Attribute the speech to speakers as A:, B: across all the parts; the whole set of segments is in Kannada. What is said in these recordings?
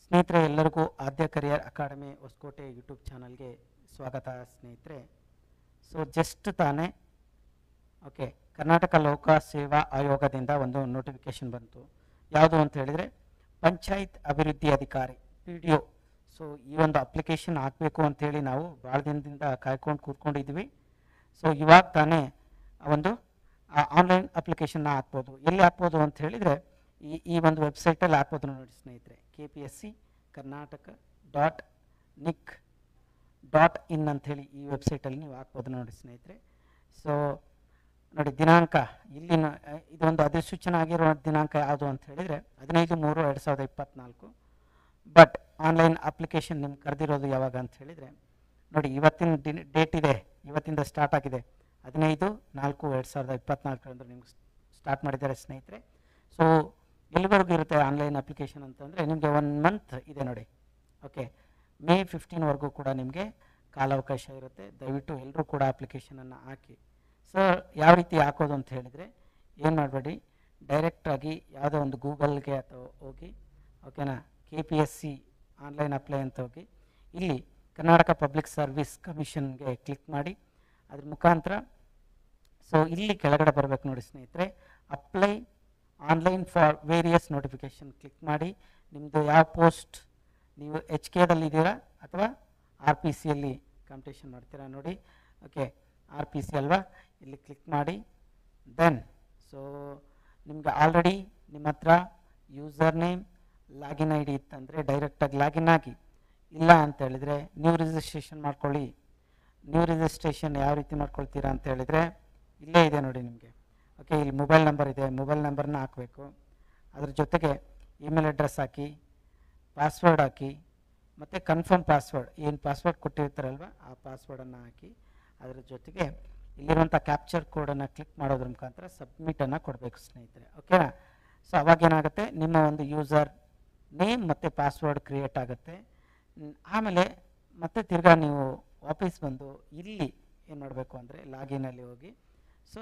A: ಸ್ನೇಹಿತರೆ ಎಲ್ಲರಿಗೂ ಆದ್ಯ ಕರಿಯರ್ ಅಕಾಡೆಮಿ ಹೊಸಕೋಟೆ ಯೂಟ್ಯೂಬ್ ಚಾನಲ್ಗೆ ಸ್ವಾಗತ ಸ್ನೇಹಿತರೆ. ಸೊ ಜಸ್ಟ್ ತಾನೇ ಓಕೆ ಕರ್ನಾಟಕ ಲೋಕ ಸೇವಾ ಆಯೋಗದಿಂದ ಒಂದು ನೋಟಿಫಿಕೇಶನ್ ಬಂತು. ಯಾವುದು ಅಂತ ಹೇಳಿದರೆ ಪಂಚಾಯತ್ ಅಭಿವೃದ್ಧಿ ಅಧಿಕಾರಿ PDO. ಸೊ ಈ ಒಂದು ಅಪ್ಲಿಕೇಶನ್ ಹಾಕಬೇಕು ಅಂಥೇಳಿ ನಾವು ಭಾಳ ದಿನದಿಂದ ಕಾಯ್ಕೊಂಡು ಕೂತ್ಕೊಂಡಿದ್ವಿ. ಸೊ ಇವಾಗ ತಾನೇ ಒಂದು ಆನ್ಲೈನ್ ಅಪ್ಲಿಕೇಶನ್ನ ಹಾಕ್ಬೋದು. ಎಲ್ಲಿ ಹಾಕ್ಬೋದು ಅಂತ ಹೇಳಿದರೆ ಈ ಒಂದು ವೆಬ್ಸೈಟಲ್ಲಿ ಹಾಕ್ಬೋದು ನೋಡಿ ಸ್ನೇಹಿತರೆ. KPSC ಕರ್ನಾಟಕ .nic.in ಅಂಥೇಳಿ ಈ ವೆಬ್ಸೈಟಲ್ಲಿ ನೀವು ಹಾಕ್ಬೋದು ನೋಡಿ ಸ್ನೇಹಿತರೆ. ಸೊ ನೋಡಿ ದಿನಾಂಕ ಇಲ್ಲಿ ಇದೊಂದು ಅಧಿಸೂಚನೆ ಆಗಿರೋ ದಿನಾಂಕ ಯಾವುದು ಅಂತ ಹೇಳಿದರೆ 15/3/2024. ಬಟ್ ಆನ್ಲೈನ್ ಅಪ್ಲಿಕೇಶನ್ ನಿಮ್ಗೆ ಕರೆದಿರೋದು ಯಾವಾಗ ಅಂತ ಹೇಳಿದರೆ ನೋಡಿ ಇವತ್ತಿನ ಡೇಟ್ ಇದೆ, ಇವತ್ತಿಂದ ಸ್ಟಾರ್ಟ್ ಆಗಿದೆ 15/4/2024 ನಿಮ್ಗೆ ಸ್ಟಾರ್ಟ್ ಮಾಡಿದ್ದಾರೆ ಸ್ನೇಹಿತರೆ. ಸೊ ಎಲ್ಲಿವರೆಗೂ ಇರುತ್ತೆ ಆನ್ಲೈನ್ ಅಪ್ಲಿಕೇಶನ್ ಅಂತಂದರೆ ನಿಮಗೆ 1 ಮಂತ್ ಇದೆ ನೋಡಿ. ಓಕೆ May 15ವರೆಗೂ ಕೂಡ ನಿಮಗೆ ಕಾಲಾವಕಾಶ ಇರುತ್ತೆ. ದಯವಿಟ್ಟು ಎಲ್ಲರೂ ಕೂಡ ಅಪ್ಲಿಕೇಶನನ್ನು ಹಾಕಿ. ಸೊ ಯಾವ ರೀತಿ ಹಾಕೋದು ಅಂತ ಹೇಳಿದರೆ ಏನು ಮಾಡಬೇಡಿ, ಡೈರೆಕ್ಟಾಗಿ ಯಾವುದೋ ಒಂದು ಗೂಗಲ್ಗೆ ಅಥವಾ ಹೋಗಿ ಓಕೆನಾ KPSC ಆನ್ಲೈನ್ ಅಪ್ಲೈ ಅಂತ ಹೋಗಿ ಇಲ್ಲಿ ಕರ್ನಾಟಕ ಪಬ್ಲಿಕ್ ಸರ್ವಿಸ್ ಕಮಿಷನ್ಗೆ ಕ್ಲಿಕ್ ಮಾಡಿ ಅದ್ರ ಮುಖಾಂತರ ಸೊ ಇಲ್ಲಿ ಕೆಳಗಡೆ ಬರಬೇಕು ನೋಡಿ ಸ್ನೇಹಿತರೆ. Apply online for various notification click ಮಾಡಿ ನಿಮ್ಮದು ಯಾವ ಪೋಸ್ಟ್ ನೀವು HKದಲ್ಲಿ ಇದ್ದೀರಾ ಅಥವಾ RPCಯಲ್ಲಿ ಕಾಂಪಿಟೇಷನ್ ಮಾಡ್ತೀರಾ ನೋಡಿ. ಓಕೆ RPC ಅಲ್ವಾ, ಇಲ್ಲಿ ಕ್ಲಿಕ್ ಮಾಡಿ. ದೆನ್ ಸೊ ನಿಮ್ಗೆ ಆಲ್ರೆಡಿ ನಿಮ್ಮ ಹತ್ರ ಯೂಸರ್ ನೇಮ್ ಲಾಗಿನ್ ID ಇತ್ತಂದರೆ ಡೈರೆಕ್ಟಾಗಿ ಲಾಗಿನ್ ಆಗಿ, ಇಲ್ಲ ಅಂತ ಹೇಳಿದರೆ ನ್ಯೂ ರಿಜಿಸ್ಟ್ರೇಷನ್ ಮಾಡ್ಕೊಳ್ಳಿ. ನ್ಯೂ ರಿಜಿಸ್ಟ್ರೇಷನ್ ಯಾವ ರೀತಿ ಮಾಡ್ಕೊಳ್ತೀರಾ ಅಂತ ಹೇಳಿದರೆ ಇಲ್ಲೇ ಇದೆ ನೋಡಿ ನಿಮಗೆ. ಓಕೆ ಇಲ್ಲಿ ಮೊಬೈಲ್ ನಂಬರ್ ಇದೆ, ಮೊಬೈಲ್ ನಂಬರ್ನ ಹಾಕಬೇಕು. ಅದ್ರ ಜೊತೆಗೆ ಇಮೇಲ್ ಅಡ್ರೆಸ್ ಹಾಕಿ, ಪಾಸ್ವರ್ಡ್ ಹಾಕಿ, ಮತ್ತು ಕನ್ಫರ್ಮ್ ಪಾಸ್ವರ್ಡ್ ಏನು ಪಾಸ್ವರ್ಡ್ ಕೊಟ್ಟಿರ್ತಾರಲ್ವ ಆ ಪಾಸ್ವರ್ಡನ್ನು ಹಾಕಿ, ಅದರ ಜೊತೆಗೆ ಇಲ್ಲಿರುವಂಥ ಕ್ಯಾಪ್ಚರ್ ಕೋಡನ್ನು ಕ್ಲಿಕ್ ಮಾಡೋದ್ರ ಮುಖಾಂತರ ಸಬ್ಮಿಟನ್ನು ಕೊಡಬೇಕು ಸ್ನೇಹಿತರೆ. ಓಕೆನಾ. ಸೊ ಅವಾಗೇನಾಗುತ್ತೆ ನಿಮ್ಮ ಒಂದು ಯೂಸರ್ ನೇಮ್ ಮತ್ತು ಪಾಸ್ವರ್ಡ್ ಕ್ರಿಯೇಟ್ ಆಗುತ್ತೆ. ಆಮೇಲೆ ಮತ್ತೆ ತಿರ್ಗಾ ನೀವು ವಾಪಸ್ ಬಂದು ಇಲ್ಲಿ ಏನು ಮಾಡಬೇಕು ಅಂದರೆ ಲಾಗಿನಲ್ಲಿ ಹೋಗಿ ಸೊ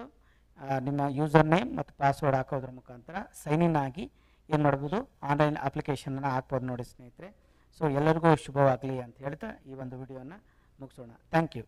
A: ನಿಮ್ಮ ಯೂಸರ್ ನೇಮ್ ಮತ್ತು ಪಾಸ್ವರ್ಡ್ ಹಾಕೋದ್ರ ಮುಖಾಂತರ ಸೈನ್ ಇನ್ ಆಗಿ ಏನು ಮಾಡ್ಬೋದು ಆನ್ಲೈನ್ ಅಪ್ಲಿಕೇಶನನ್ನು ಹಾಕ್ಬೋದು ನೋಡಿ ಸ್ನೇಹಿತರೆ. ಸೊ ಎಲ್ಲರಿಗೂ ಶುಭವಾಗಲಿ ಅಂತ ಹೇಳ್ತಾ ಈ ಒಂದು ವಿಡಿಯೋನ ಮುಗಿಸೋಣ. Thank you.